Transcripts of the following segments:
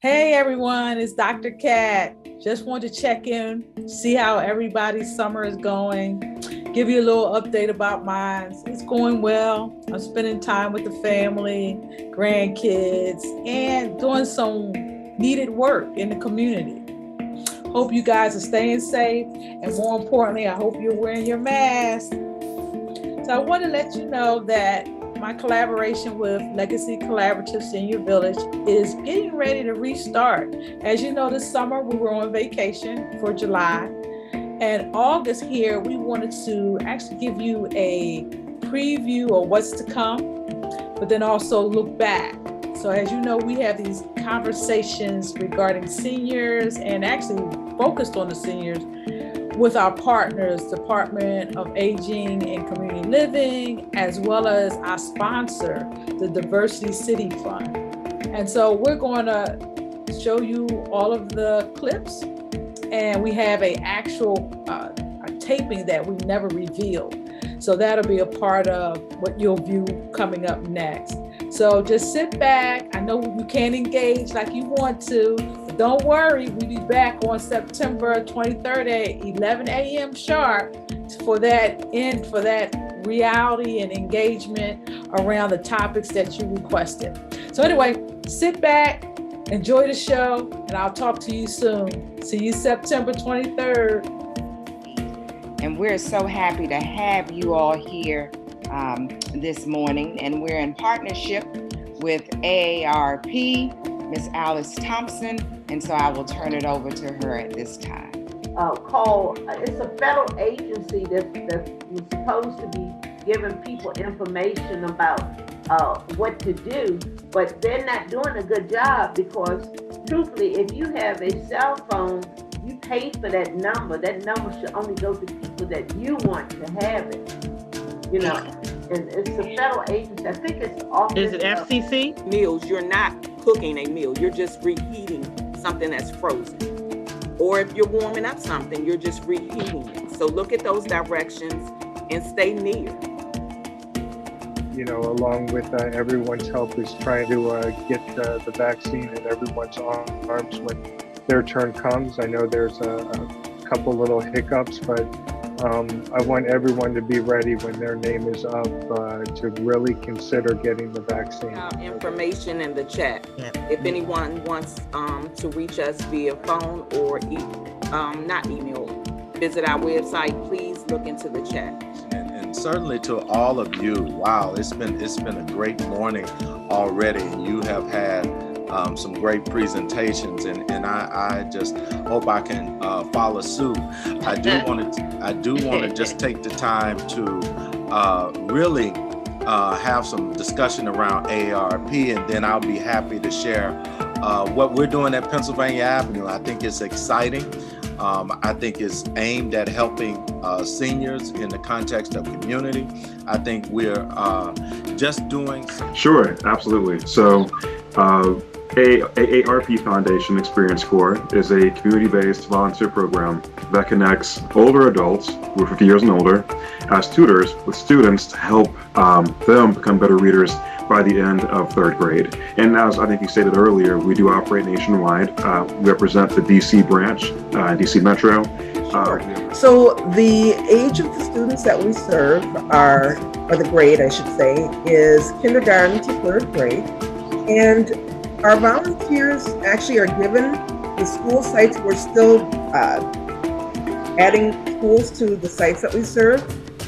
Hey everyone, it's Dr. Cat. Just want to check in, see how everybody's summer is going, give you a little update about mine. It's going well. I'm spending time with the family, grandkids, and doing some needed work in the community. Hope you guys are staying safe, and more importantly, I hope you're wearing your mask. So I want to let you know that my collaboration with Legacy Collaborative Senior Village is getting ready to restart. As you know, this summer we were on vacation for July, and August here we wanted to actually give you a preview of what's to come, but then also look back. So as you know, we have these conversations regarding seniors and actually focused on the seniors with our partners, Department of Aging and Community Living, as well as our sponsor, the Diversity City Fund. And so we're going to show you all of the clips, and we have an actual taping that we never revealed. So that'll be a part of what you'll view coming up next. So just sit back. I know you can't engage like you want to, but don't worry. We'll be back on September 23rd at 11 a.m. sharp for that reality and engagement around the topics that you requested. So anyway, sit back, enjoy the show, and I'll talk to you soon. See you September 23rd. And we're so happy to have you all here this morning, and we're in partnership with Aarp, Miss Alice Thompson, and so I will turn it over to her at this time. It's a federal agency that was supposed to be giving people information about what to do, but they're not doing a good job because, truthfully, if you have a cell phone, you pay for that number. That number should only go to people that you want to have it. You know, and it's a federal agency. I think it's office. Is it FCC? Meals, you're not cooking a meal. You're just reheating something that's frozen. Or if you're warming up something, you're just reheating it. So look at those directions and stay near. You know, along with everyone's help is trying to get the vaccine in everyone's arms when their turn comes. I know there's a couple little hiccups, but I want everyone to be ready when their name is up to really consider getting the vaccine. Information in the chat. If anyone wants to reach us via phone or not email, visit our website, please look into the chat. And certainly to all of you, wow, it's been a great morning already, and you have had some great presentations, and I just hope I can follow suit. I do want to just take the time to really have some discussion around Aarp, and then I'll be happy to share what we're doing at Pennsylvania Avenue. I think it's exciting. I think it's aimed at helping seniors in the context of community. I think we're just doing. Sure, absolutely. So Aarp Foundation Experience Corps is a community-based volunteer program that connects older adults who are 50 years and older as tutors with students to help them become better readers by the end of third grade. And as I think you stated earlier, we do operate nationwide. We represent the DC branch, DC Metro. So the age of the students that we serve or the grade, I should say, is kindergarten to third grade. And our volunteers actually are given the school sites. We're still adding schools to the sites that we serve.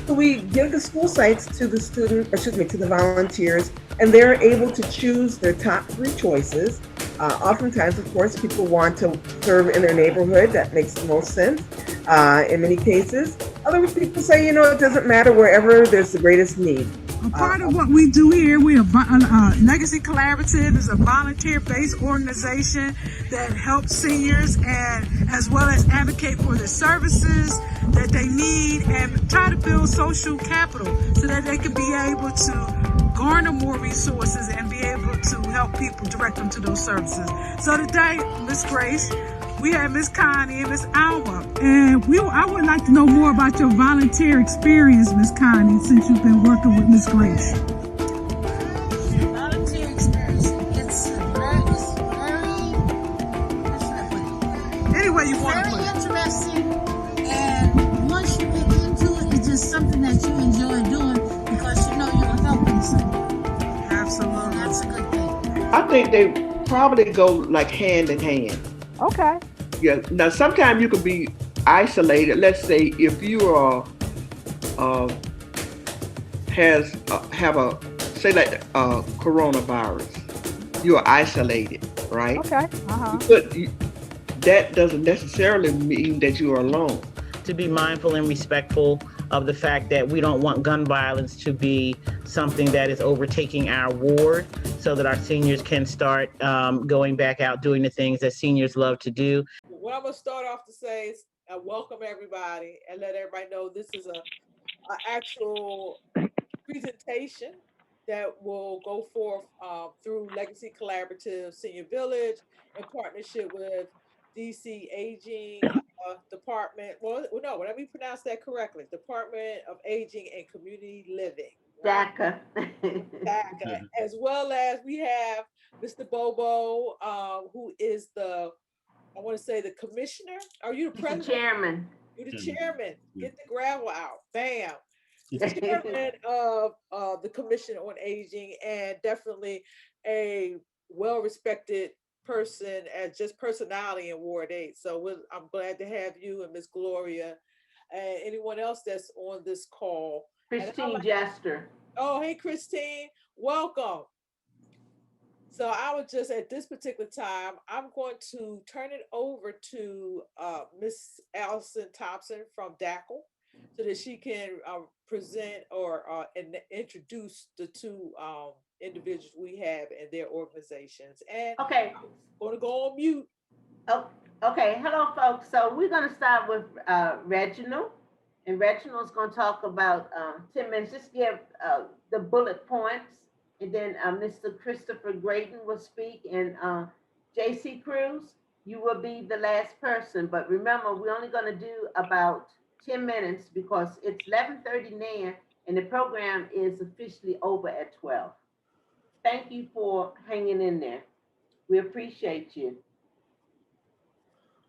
So we give the school sites to the volunteers, and they're able to choose their top 3 choices. Oftentimes, of course, people want to serve in their neighborhood. That makes the most sense in many cases. Other people say, it doesn't matter, wherever there's the greatest need. A part of what we do here, we are Legacy Collaborative is a volunteer-based organization that helps seniors and as well as advocate for the services that they need and try to build social capital so that they can be able to garner more resources and be able to help people direct them to those services. So today, Miss Grace, we have Miss Connie and Miss Alma, and I would like to know more about your volunteer experience, Miss Connie, since you've been working with Miss Grace. Volunteer experience, it's very think they probably go like hand in hand. Okay. Yeah. Now, sometimes you can be isolated. Let's say if you are have a say like coronavirus, you are isolated, right? Okay. But that doesn't necessarily mean that you are alone. To be mindful and respectful of the fact that we don't want gun violence to be something that is overtaking our ward, so that our seniors can start going back out doing the things that seniors love to do. What I'm gonna start off to say is welcome everybody and let everybody know this is a actual presentation that will go forth through Legacy Collaborative Senior Village in partnership with DC Aging Department. Well, no, let me pronounce that correctly. Department of Aging and Community Living. Right? DACA. DACA. As well as we have Mr. Bobo, who is I want to say the commissioner. Are you the president? Chairman. You're the chairman. Get the gravel out. Bam. Chairman of the Commission on Aging, and definitely a well-respected person as just personality in Ward 8. So I'm glad to have you and Miss Gloria and anyone else that's on this call. Christine Jester. Oh, hey, Christine. Welcome. So I would just, at this particular time, I'm going to turn it over to Miss Allison Thompson from DACL so that she can present or introduce the two individuals we have and their organizations. And okay, I'm going to go on mute. Oh, okay. Hello, folks. So we're going to start with Reginald. And Reginald's going to talk about 10 minutes. Just give the bullet points. And then Mr. Christopher Grayton will speak. And JC Cruz, you will be the last person. But remember, we're only going to do about 10 minutes because it's 11:30 now. And the program is officially over at 12. Thank you for hanging in there. We appreciate you.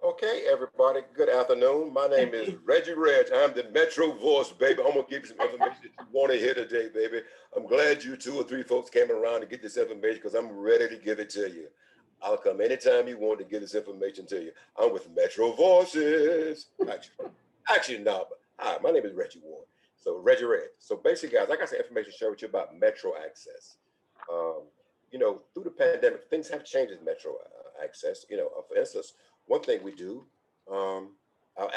Okay, everybody, good afternoon. My name is Reggie Reg. I'm the Metro Voice, baby. I'm going to give you some information that you want to hear today, baby. I'm glad you 2 or 3 folks came around to get this information because I'm ready to give it to you. I'll come anytime you want to get this information to you. I'm with Metro Voices. Actually, no, but hi, my name is Reggie Ward. So Reggie Reg. So basically, guys, I got some information to share with you about Metro Access. Through the pandemic, things have changed with Metro Access. For instance, one thing we do, our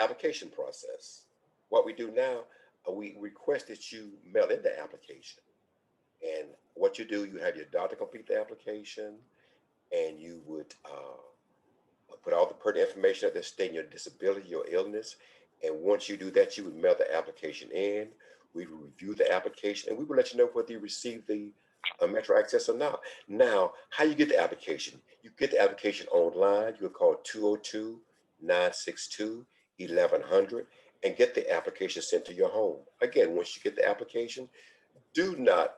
application process. What we do now, we request that you mail in the application. And what you do, you have your doctor complete the application, and you would put all the pertinent information of the state, your disability, your illness. And once you do that, you would mail the application in. We would review the application, and we would let you know whether you received the Metro Access or not. Now, how you get the application? You get the application online. You would call 202-962-1100 and get the application sent to your home. Again, once you get the application, do not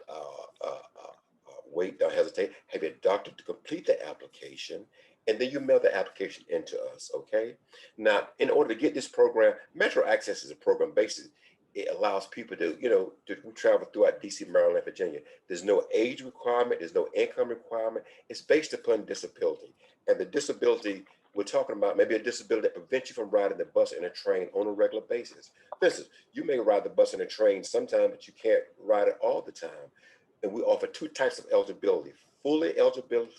wait, don't hesitate. Have your doctor to complete the application, and then you mail the application into us, okay? Now, in order to get this program, Metro Access is a program basically. It allows people to, to travel throughout DC, Maryland, and Virginia. There's no age requirement. There's no income requirement. It's based upon disability. And the disability we're talking about, maybe a disability that prevents you from riding the bus and a train on a regular basis. For instance, you may ride the bus and a train sometime, but you can't ride it all the time. And we offer 2 types of eligibility: fully eligible,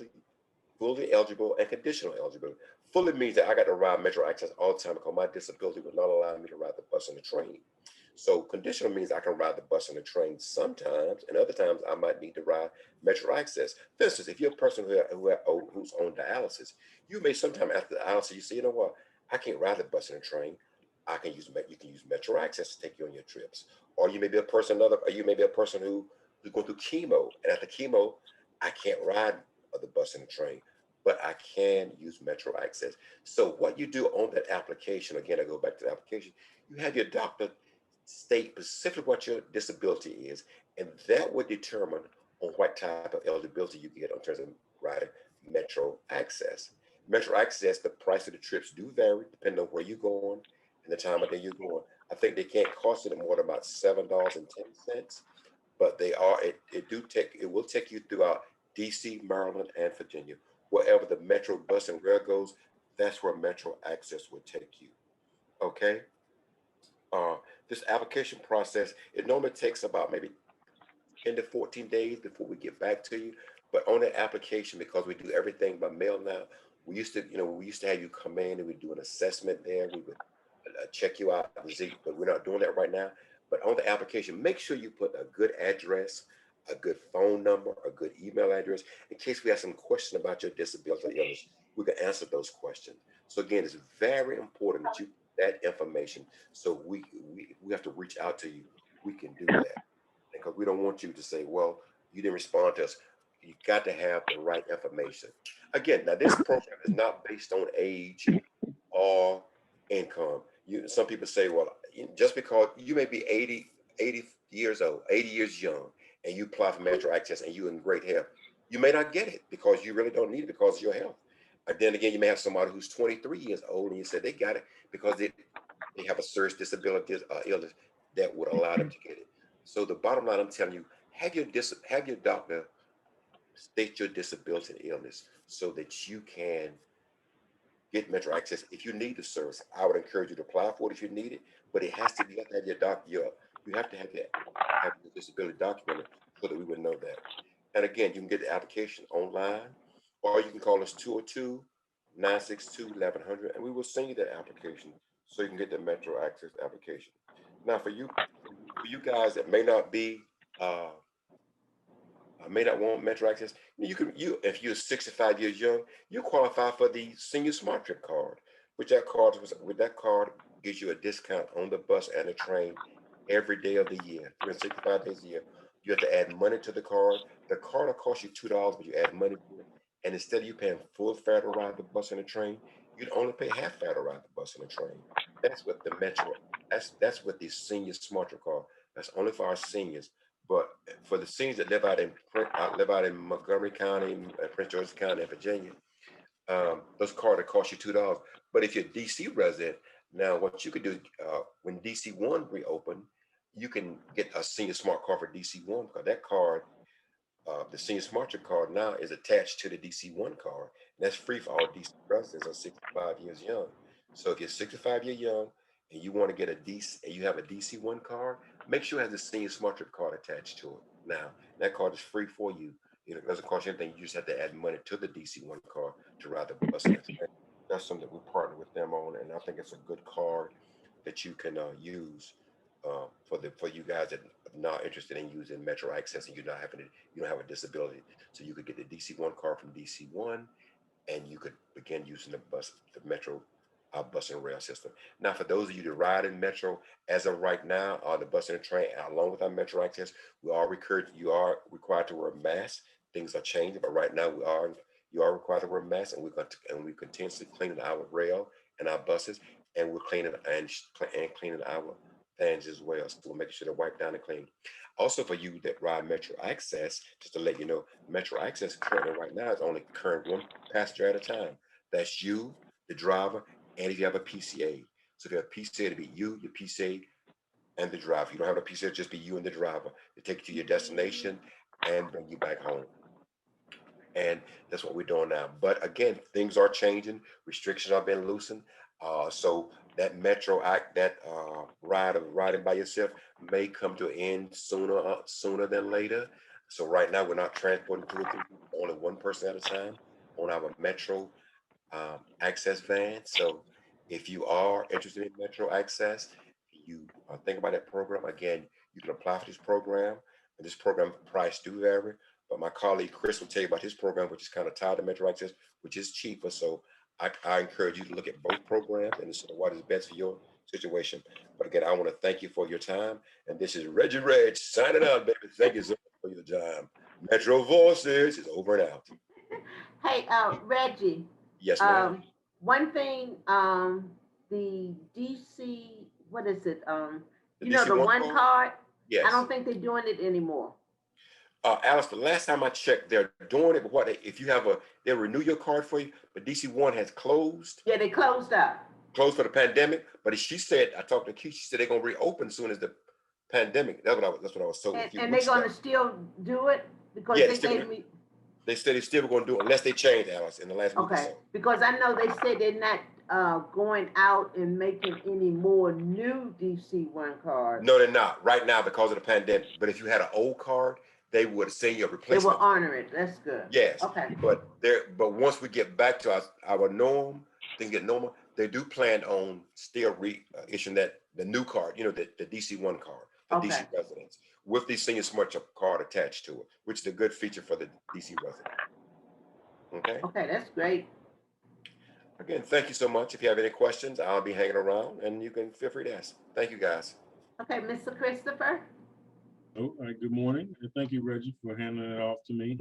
and conditional eligibility. Fully means that I got to ride Metro Access all the time because my disability would not allow me to ride the bus and the train. So conditional means I can ride the bus and the train sometimes, and other times I might need to ride Metro Access. For instance, if you're a person who's on dialysis, you may sometime after dialysis, you say, you know what, I can't ride the bus and the train. You can use Metro Access to take you on your trips. Or you may be a person who's going through chemo, and after chemo, I can't ride the bus and the train, but I can use Metro Access. So what you do on that application, again, I go back to the application, you have your doctor state specifically what your disability is, and that would determine on what type of eligibility you get in terms of riding Metro Access. Metro Access, the price of the trips do vary depending on where you're going and the time of day you're going. I think they can't cost you more than about $7.10, but it will take you throughout DC, Maryland, and Virginia. Wherever the Metro bus and rail goes, that's where Metro Access will take you. Okay? Uh, this application process, it normally takes about maybe 10 to 14 days before we get back to you. But on the application, because we do everything by mail now, we used to have you come in and we do an assessment there. We would check you out, but we're not doing that right now. But on the application, make sure you put a good address, a good phone number, a good email address, in case we have some question about your disability or illness. We can answer those questions. So again, it's very important that you put that information. So we have to reach out to you. We can do that because we don't want you to say, well, you didn't respond to us. You got to have the right information. Again, now this program is not based on age or income. Some people say, well, just because you may be 80 years old, 80 years young, and you apply for Metro Access and you're in great health, you may not get it because you really don't need it because of your health. And then again, you may have somebody who's 23 years old and you said they got it because they have a serious disability illness that would allow them to get it. So the bottom line, I'm telling you, have your doctor state your disability and illness so that you can get Metro Access. If you need the service, I would encourage you to apply for it if you need it, but it has to be, you have to have your doctor, you have to have your disability documented so that we would know that. And again, you can get the application online, or you can call us 202-962-1100, and we will send you that application so you can get the Metro Access application. Now, for you guys that may not want Metro Access, if you're 65 years young, you qualify for the Senior Smart Trip card, which that card gives you a discount on the bus and the train every day of the year, 365 days a year. You have to add money to the card. The card will cost you $2, but you add money to it. And instead of you paying full fare to ride the bus and the train, you'd only pay half fare to ride the bus and the train. That's what the Metro, that's what the Senior Smart Trip card. That's only for our seniors. But for the seniors that live out in Montgomery County, Prince George's County, and Virginia, those cards will cost you $2. But if you're a DC resident, now what you could do when DC1 reopen, you can get a Senior Smart Card for DC1 because that card, the Senior Smart Trip card now is attached to the DC1 card. And that's free for all DC residents are 65 years young. So if you're 65 years young and you want to get a DC and you have a DC1 card, make sure it has the Senior Smart Trip card attached to it. Now, that card is free for you. It doesn't cost you anything. You just have to add money to the DC1 card to ride the bus. That's something that we partner with them on, and I think it's a good card that you can use for you guys that are not interested in using Metro Access and you don't have a disability. So you could get the DC1 card from DC1, and you could begin using the Metro bus and rail system. Now, for those of you that ride in Metro, as of right now, the bus and the train, along with our Metro Access, you are required to wear a mask. Things are changing, but right now you are required to wear a mask, and we continuously cleaning our rail and our buses, and we're cleaning our vans as well. So we're making sure they're wiped down and clean. Also, for you that ride Metro Access, just to let you know, Metro Access currently right now is only current one passenger at a time. That's you, the driver, and if you have a PCA. So if you have a PCA, it'll be you, your PCA, and the driver. If you don't have a PCA, it'll just be you and the driver. They take you to your destination and bring you back home. And that's what we're doing now. But again, things are changing. Restrictions are being loosened. So that Metro Act, that riding by yourself may come to an end sooner than later. So right now, we're not transporting only one person at a time on our Metro Access van. So if you are interested in Metro Access, you think about that program. Again, you can apply for this program. And this program price do vary. But my colleague Chris will tell you about his program, which is kind of tied to Metro Access, which is cheaper. So I encourage you to look at both programs and see what is best for your situation. But again, I want to thank you for your time. And this is Reggie Reg signing out, baby. Thank you so much for your time. Metro Voices is over and out. Hey, Reggie. Yes, ma'am. One thing, the DC, what is it? The one card. Yes. I don't think they're doing it anymore. Alice, the last time I checked, they're doing it, but they'll renew your card for you, but DC1 has closed. Yeah, they closed up. Closed for the pandemic, but she said, I talked to Keith, she said they're going to reopen as soon as the pandemic. That's what I was told. And they're going to still do it? Because they gave me. They said they still going to do it unless they change, Alice, in the last week or Okay, so. because I know they said they're not going out and making any more new DC1 cards. No, they're not right now because of the pandemic. But if you had an old card, they would send you a They will replacement. honor it. That's good. Yes. Okay. But once we get back to our norm, things get normal. They do plan on still issuing the new card, you know, the DC1 card for Okay. DC residents with the senior smart card attached to it, which is a good feature for the DC resident. Okay. Okay, that's great. Again, thank you so much. If you have any questions, I'll be hanging around and you can feel free to ask. Thank you, guys. Okay, Mr. Christopher. Oh, all right, good morning. And thank you, Reggie, for handing it off to me.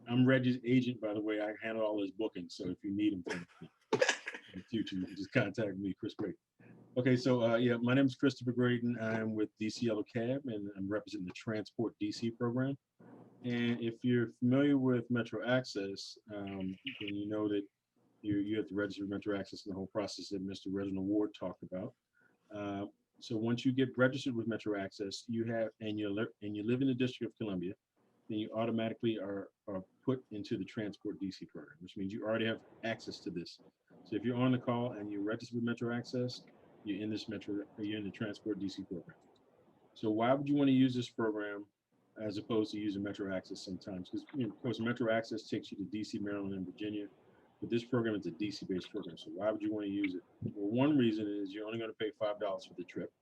I'm Reggie's agent, by the way. I handle all his bookings. So if you need him in the future, you can just contact me, Chris Graydon. Okay, so yeah, my name is Christopher Graydon. I'm with DC Yellow Cab, and I'm representing the Transport DC program. And if you're familiar with Metro Access, then you know that you have to register with Metro Access and the whole process that Mr. Reginald Ward talked about. So once you get registered with Metro Access, you live in the District of Columbia, then you automatically are put into the Transport DC program, which means you already have access to this. So if you're on the call and you're registered with Metro Access, you're in the Transport DC program. So why would you want to use this program as opposed to using Metro Access sometimes? Because of course, Metro Access takes you to DC, Maryland, and Virginia. But this program is a DC-based program, so why would you want to use it? Well, one reason is you're only going to pay $5 for the trip.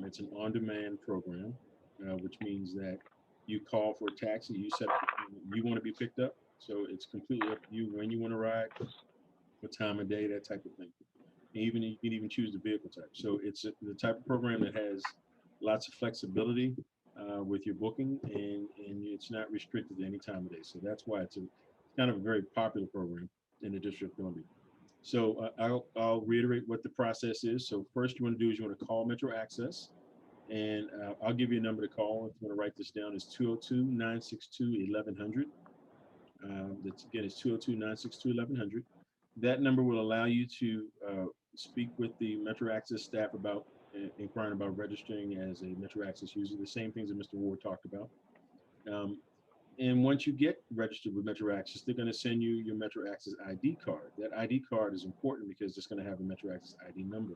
It's an on-demand program, which means that you call for a taxi, you set up, you want to be picked up, so it's completely up to you when you want to ride, what time of day, that type of thing. And even you can even choose the vehicle type. So it's the type of program that has lots of flexibility with your booking, and it's not restricted to any time of day. So that's why it's kind of a very popular program in the District of Columbia. So I'll reiterate what the process is. So first you want to do is you want to call Metro Access, and I'll give you a number to call. If you want to write this down, it's 202-962-1100. That's again, it's 202-962-1100. That number will allow you to speak with the Metro Access staff about inquiring about registering as a Metro Access user, the same things that Mr. Ward talked about. And once you get registered with Metro Access, they're going to send you your Metro Access ID card. That ID card is important because it's going to have a Metro Access ID number.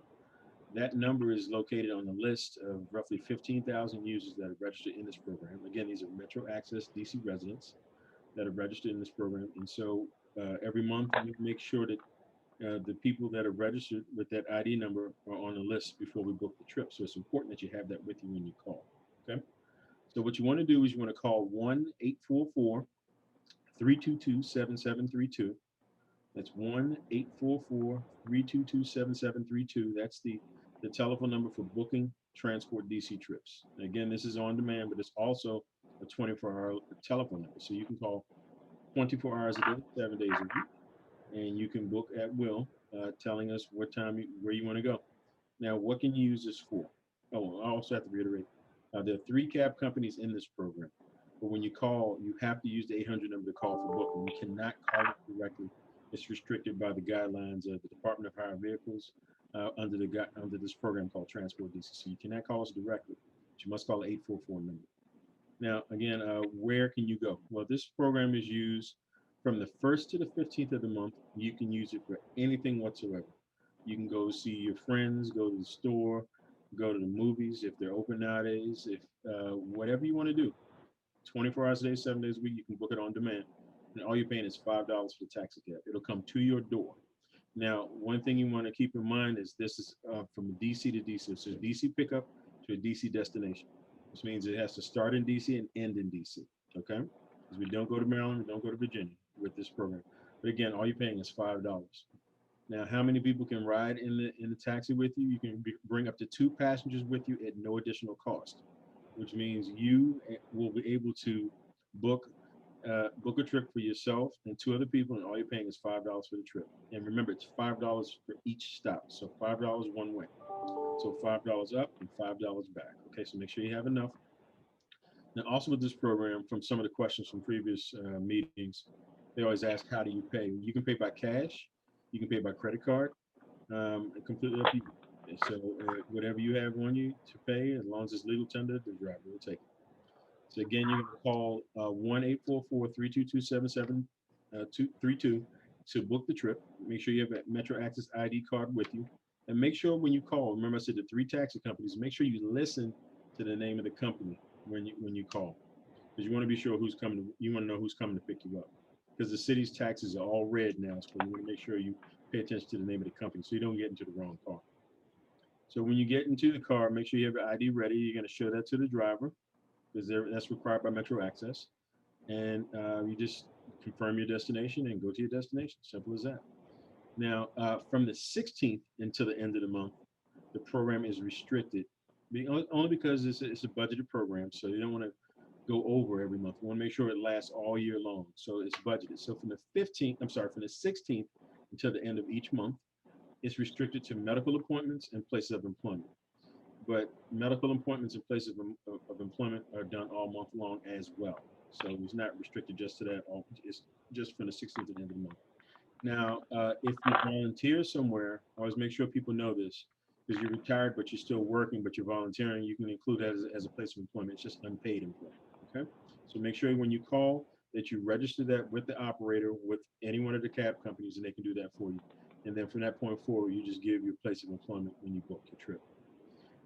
That number is located on the list of roughly 15,000 users that are registered in this program. Again, these are Metro Access DC residents that are registered in this program. And so every month, we make sure that the people that are registered with that ID number are on the list before we book the trip. So it's important that you have that with you when you call, okay? So what you want to do is you want to call 1-844-322-7732. That's 1-844-322-7732. That's the telephone number for booking Transport DC trips. Again, this is on demand, but it's also a 24-hour telephone number. So you can call 24 hours a day, 7 days a week, and you can book at will, telling us what time, where you want to go. Now, what can you use this for? Oh, I also have to reiterate, there are 3 cab companies in this program, but when you call, you have to use the 800 number to call for booking. You cannot call it directly. It's restricted by the guidelines of the Department of Hire Vehicles under this program called Transport DC. So you cannot call us directly, but you must call the 844 number. Now, again, where can you go? Well, this program is used from the 1st to the 15th of the month. You can use it for anything whatsoever. You can go see your friends, go to the store, go to the movies if they're open nowadays, if whatever you want to do. 24 hours a day, 7 days a week, you can book it on demand. And all you're paying is $5 for the taxi cab. It'll come to your door. Now, one thing you want to keep in mind is this is from DC to DC. So DC pickup to a DC destination, which means it has to start in DC and end in DC, okay? Because we don't go to Maryland, we don't go to Virginia with this program. But again, all you're paying is $5. Now, how many people can ride in the taxi with you? You can bring up to 2 passengers with you at no additional cost, which means you will be able to book a trip for yourself and 2 other people, and all you're paying is $5 for the trip. And remember, it's $5 for each stop, so $5 one way. So $5 up and $5 back. Okay, so make sure you have enough. Now, also with this program, from some of the questions from previous meetings, they always ask, how do you pay? You can pay by cash, you can pay by credit card, completely up to you. So whatever you have on you to pay, as long as it's legal tender, the driver will take it. So again, you can call 1-844-322-7732 to book the trip. Make sure you have a Metro Access ID card with you. And make sure when you call, remember I said the 3 taxi companies, make sure you listen to the name of the company when you call. Because you want to be sure who's coming, you want to know who's coming to pick you up. Because the city's taxes are all red now, so you want to make sure you pay attention to the name of the company so you don't get into the wrong car. So when you get into the car, make sure you have your ID ready. You're going to show that to the driver because that's required by Metro Access. And you just confirm your destination and go to your destination. Simple as that. Now, from the 16th until the end of the month, the program is restricted, only because it's a budgeted program, so you don't want to go over every month. We want to make sure it lasts all year long, so it's budgeted. So from the 16th until the end of each month, it's restricted to medical appointments and places of employment. But medical appointments and places of employment are done all month long as well. So it's not restricted just to that. It's just from the 16th to the end of the month. Now, if you volunteer somewhere, always make sure people know this, because you're retired, but you're still working, but you're volunteering, you can include that as a place of employment. It's just unpaid employment, okay? So make sure when you call that you register that with the operator, with any one of the cab companies, and they can do that for you. And then from that point forward, you just give your place of employment when you book your trip.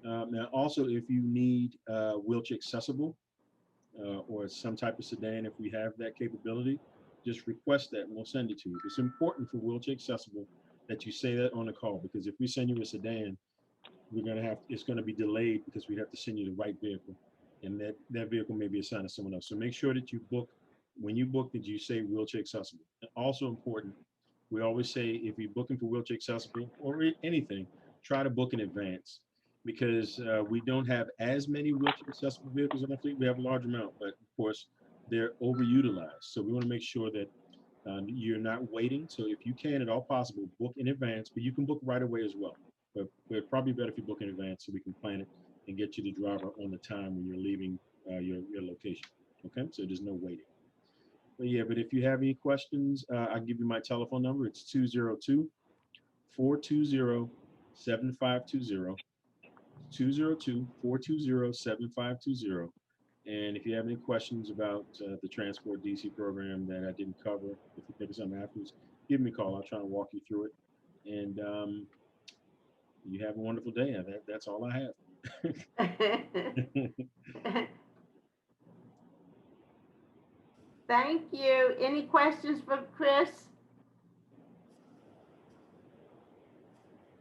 Now, also, if you need wheelchair accessible or some type of sedan, if we have that capability, just request that and we'll send it to you. It's important for wheelchair accessible that you say that on the call, because if we send you a sedan, it's going to be delayed because we have to send you the right vehicle, and that vehicle may be assigned to someone else. So make sure that you book, when you book, that you say wheelchair accessible. And also important, we always say if you're booking for wheelchair accessible or anything, try to book in advance, because we don't have as many wheelchair accessible vehicles in our fleet. We have a large amount, but of course they're overutilized. So we want to make sure that you're not waiting. So if you can, at all possible, book in advance, but you can book right away as well. But it's probably better if you book in advance so we can plan it and get you the driver on the time when you're leaving your location. Okay, so there's no waiting. But yeah, but if you have any questions, I'll give you my telephone number. It's 202-420-7520. 202-420-7520. And if you have any questions about the Transport DC program that I didn't cover, if you think of something afterwards, give me a call. I'll try to walk you through it. And you have a wonderful day. That's all I have. Thank you. Any questions for Chris?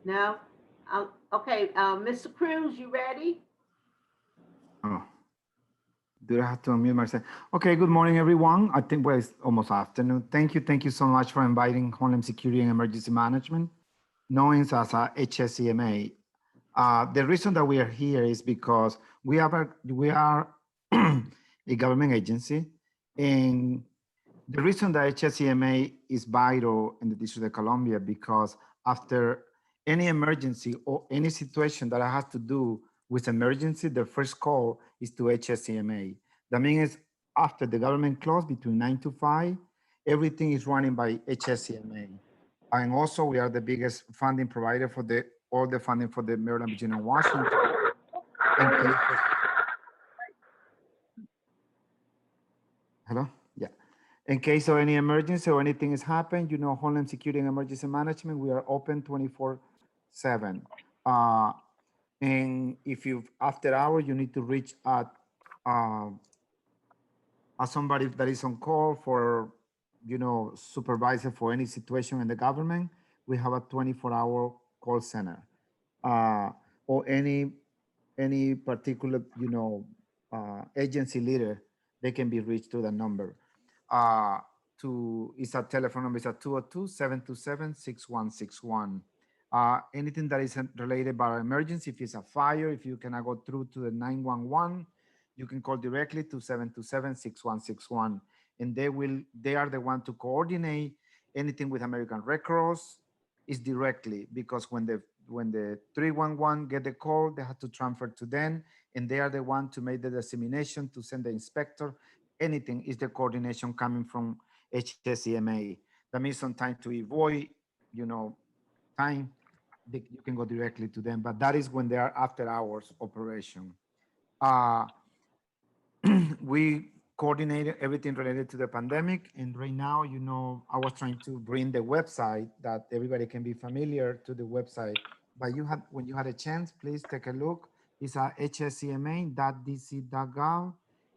No? Okay, Mr. Cruz, you ready? Oh, do I have to unmute myself? Okay, good morning, everyone. I think it's almost afternoon. Thank you so much for inviting Homeland Security and Emergency Management, known as HSEMA. The reason that we are here is because we are a government agency, and the reason that HSEMA is vital in the District of Columbia, because after any emergency or any situation that has to do with emergency, the first call is to HSEMA. That means after the government closed between 9 to 5, everything is running by HSEMA. And also we are the biggest funding provider for all the funding for the Maryland, Virginia, and Washington. Hello? Yeah. In case of any emergency or anything has happened, Homeland Security and Emergency Management, we are open 24/7. And if after hours, you need to reach out somebody that is on call for, supervisor for any situation in the government, we have a 24-hour call center. Or any particular, agency leader, they can be reached to the number. It's a telephone number, it's a 202-727-6161. Anything that is related by emergency, if it's a fire, if you cannot go through to the 911, you can call directly to 727-6161. And they are the one to coordinate anything with American Red Cross. Is directly, because when the 311 get the call, they have to transfer to them, and they are the one to make the dissemination, to send the inspector. Anything is the coordination coming from HSEMA. That means sometimes to avoid, time, you can go directly to them, but that is when they are after hours operation. we coordinated everything related to the pandemic. And right now, I was trying to bring the website that everybody can be familiar to the website. But when you had a chance, please take a look. It's at hscma.dc.gov.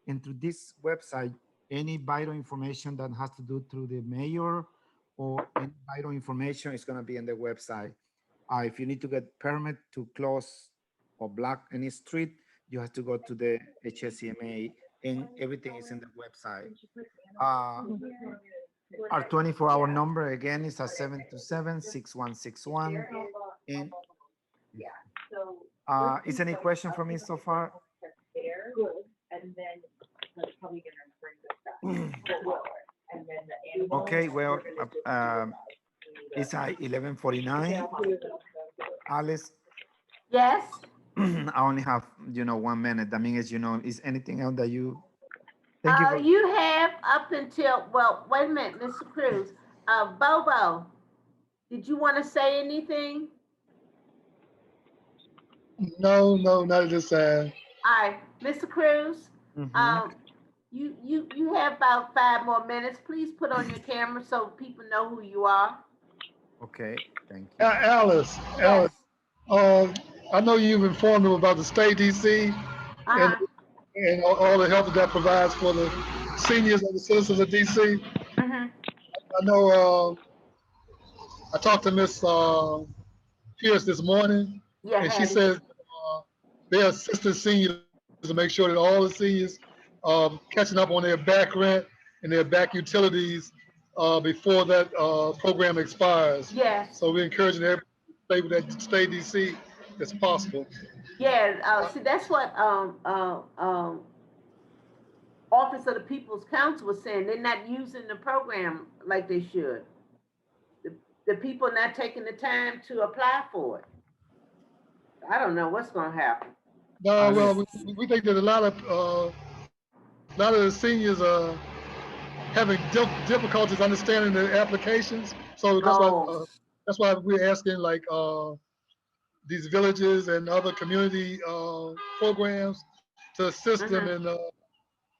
And through this website, any vital information that has to do through the mayor or any vital information is going to be in the website. If you need to get permit to close or block any street, you have to go to the HSCMA, and everything is in the website. Our 24-hour number again is at 727-6161. And is any question for me so far? Okay, well, it's at 11:49. Alice, Yes. I only have 1 minute. That means is anything else that you? Thank you. You have up until, well, wait a minute, Mr. Cruz. Bobo, did you want to say anything? No, not at this time. All right, Mr. Cruz. You have about 5 more minutes. Please put on your camera so people know who you are. Okay, thank you. Alice, Yes. I know you've informed them about the state DC and all the help that provides for the seniors and the citizens of DC. I know I talked to Miss Pierce this morning, and she says they assist the seniors to make sure that all the seniors catching up on their back rent and their back utilities before that program expires. Yes. So we're encouraging everybody to stay with that state DC as possible. Yeah. See, that's what Office of the People's Council was saying. They're not using the program like they should. The people are not taking the time to apply for it. I don't know what's going to happen. No, well, we think that a lot of the seniors are having difficulties understanding the applications. So that's why we're asking like these villages and other community programs to assist them in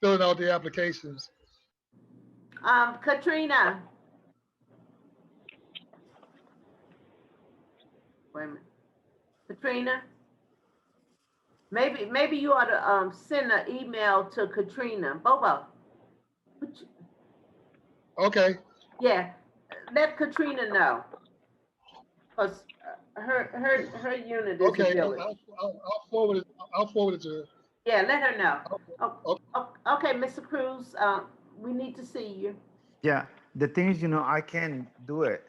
filling out the applications. Katrina. Wait a minute. Katrina. Maybe you ought to send an email to Katrina. Bobo. Okay. Yeah. Let Katrina know. Because her unit is a village. I'll forward it to her. Yeah, let her know. Okay, Mr. Cruz, we need to see you. Yeah, the thing is, I can't do it.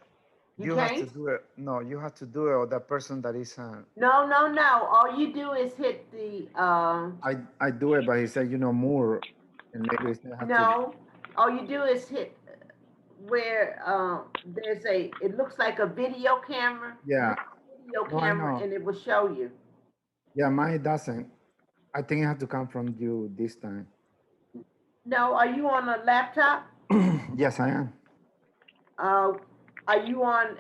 You have to do it. No, you have to do it, or that person that is. No. All you do is hit the. I do it, but he said, more, and maybe it's not. No, all you do is hit where there's it looks like a video camera. Yeah. Video camera, and it will show you. Yeah, mine doesn't. I think it has to come from you this time. No, are you on a laptop? Yes, I am. Are you on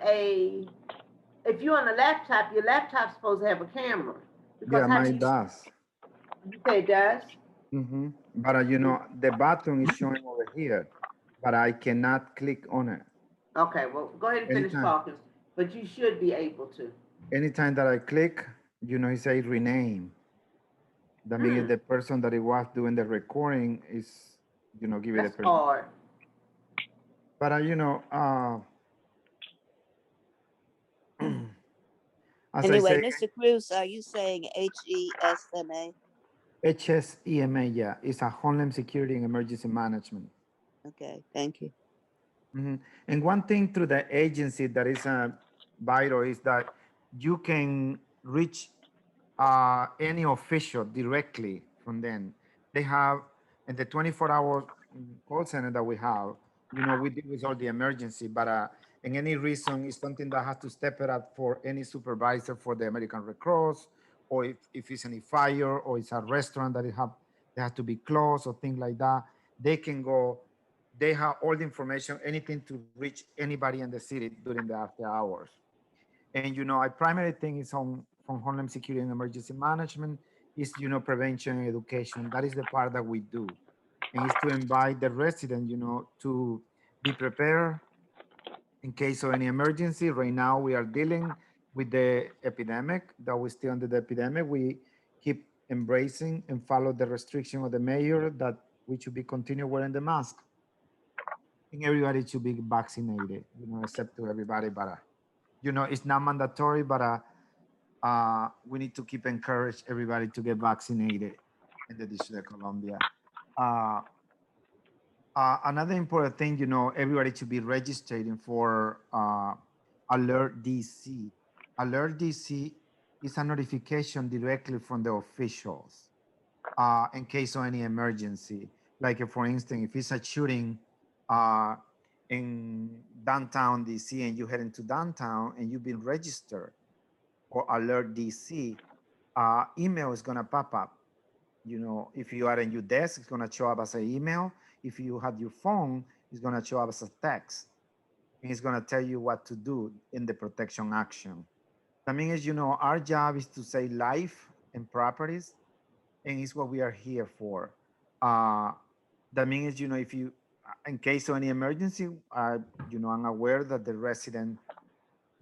if you're on a laptop, your laptop's supposed to have a camera. Yeah, mine does. You say it does? Mm-hmm. But the button is showing over here, but I cannot click on it. Okay, well, go ahead and finish talking, but you should be able to. Anytime that I click, it says rename. That means the person that it was doing the recording is, give it a That's hard. But anyway, Mr. Cruz, are you saying HESMA? HSEMA, yeah. It's a Homeland Security and Emergency Management. Okay, thank you. Mm-hmm. And one thing through the agency that is vital is that you can reach any official directly from them. They have, in the 24-hour call center that we have, we deal with all the emergency, but in any reason, it's something that has to step it up for any supervisor for the American Red Cross, or if it's any fire, or it's a restaurant that they have to be closed, or things like that. They can go, they have all the information, anything to reach anybody in the city during the after hours. And, our primary thing is from Homeland Security and Emergency Management, is, prevention and education. That is the part that we do. And it's to invite the resident, to be prepared in case of any emergency. Right now, we are dealing with the epidemic, that we're still under the epidemic. We keep embracing and follow the restriction of the mayor that we should be continue wearing the mask. And everybody should be vaccinated, except to everybody, but, it's not mandatory, but we need to keep encourage everybody to get vaccinated in the District of Columbia. Another important thing, everybody should be registering for Alert DC. Alert DC is a notification directly from the officials in case of any emergency. Like, for instance, if it's a shooting in downtown DC and you head into downtown and you've been registered for Alert DC, email is gonna pop up. If you are in your desk, it's gonna show up as an email. If you have your phone, it's gonna show up as a text. And it's gonna tell you what to do in the protection action. That means, our job is to save life and properties, and it's what we are here for. That means, if you, in case of any emergency, I'm aware that the resident,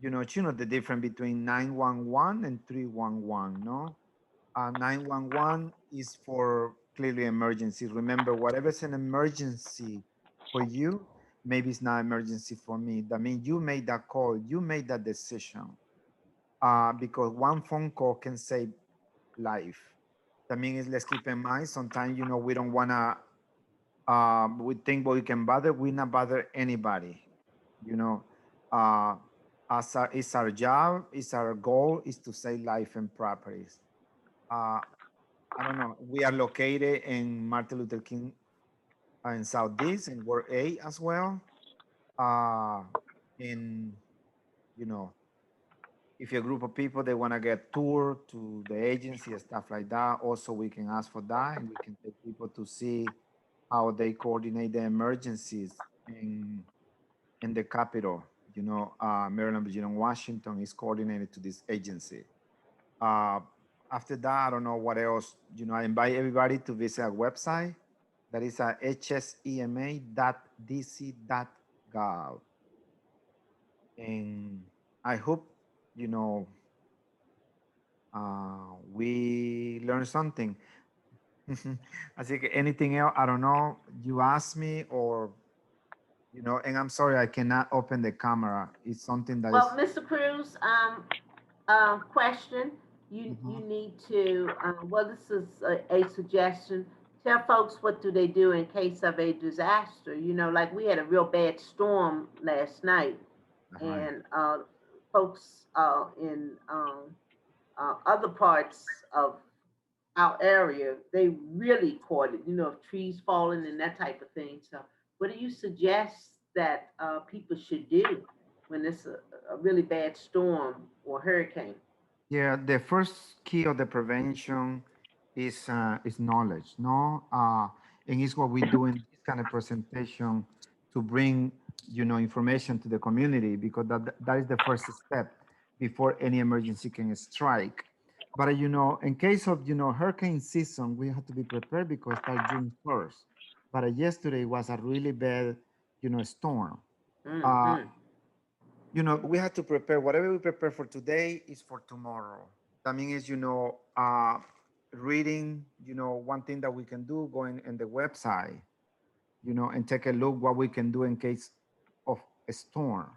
the difference between 911 and 311, no? 911 is for clearly emergency. Remember, whatever is an emergency for you, maybe it's not emergency for me. That means you made that call, you made that decision, because one phone call can save life. That means, let's keep in mind, sometimes, we don't want to, we think we can bother, we not bother anybody, it's our job, it's our goal, is to save life and properties. I don't know, we are located in Martin Luther King in Southeast, in Ward A as well. In, if you're a group of people, they want to get tour to the agency and stuff like that, also we can ask for that, and we can take people to see how they coordinate the emergencies in the Capitol. Maryland, Virginia, and Washington is coordinated to this agency. After that, I don't know what else. I invite everybody to visit our website. That is hsema.dc.gov. And I hope, we learned something. Así que anything else, I don't know, you ask me, or, and I'm sorry, I cannot open the camera. It's something that well, Mr. Cruz, question. You need to, well, this is a suggestion. Tell folks what do they do in case of a disaster. Like we had a real bad storm last night, and folks in other parts of our area, they really caught it, trees falling and that type of thing. So what do you suggest that people should do when it's a really bad storm or hurricane? Yeah, the first key of the prevention is knowledge, no? And it's what we do in this kind of presentation to bring, information to the community, because that is the first step before any emergency can strike. But, in case of, hurricane season, we have to be prepared because it starts June 1st. But yesterday was a really bad, storm. We have to prepare. Whatever we prepare for today is for tomorrow. That means, reading, one thing that we can do, going in the website, and take a look what we can do in case of a storm,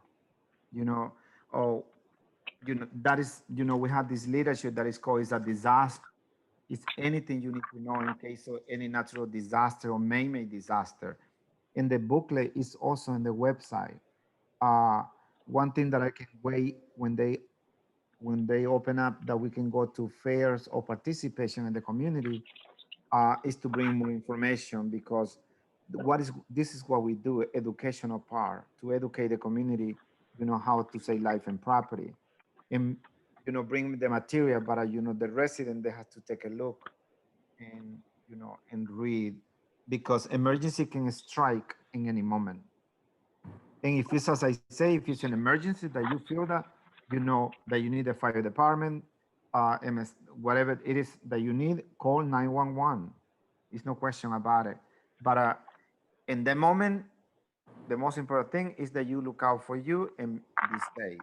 that is, we have this leadership that is called, is a disaster. It's anything you need to know in case of any natural disaster or man-made disaster. And the booklet is also on the website. One thing that I can wait when they open up, that we can go to fairs or participation in the community, is to bring more information, because this is what we do, educational part, to educate the community, how to save life and property. And, bring the material, but, the resident, they have to take a look and, and read, because emergency can strike in any moment. And if it's, as I say, if it's an emergency that you feel that, that you need a fire department, whatever it is that you need, call 911. There's no question about it. But in the moment, the most important thing is that you look out for you and be safe.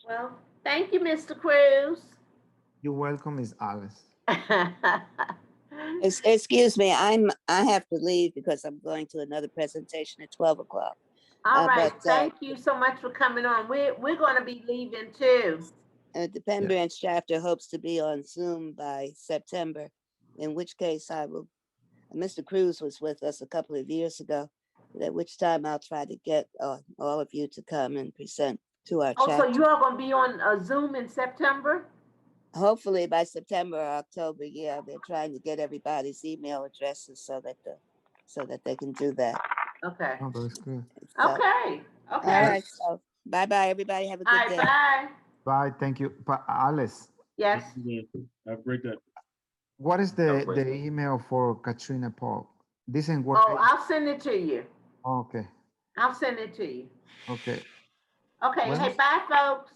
Well, thank you, Mr. Cruz. You're welcome, Miss Alice. Excuse me, I have to leave because I'm going to another presentation at 12 o'clock. All right, thank you so much for coming on. We're going to be leaving too. The Penn Branch chapter hopes to be on Zoom by September, in which case I will. Mr. Cruz was with us a couple of years ago, at which time I'll try to get all of you to come and present to our chapter. So you are going to be on Zoom in September? Hopefully by September or October. Yeah, they're trying to get everybody's email addresses so that they can do that. Okay. Oh, that's good. So, okay. All right. So bye everybody. Have a good day. Bye. Bye. Thank you. But Alice. Yes. Have a great day. What is the email for Katrina Paul? This ain't working. Oh, I'll send it to you. Okay. I'll send it to you. Okay. Okay. Well, hey, bye, folks.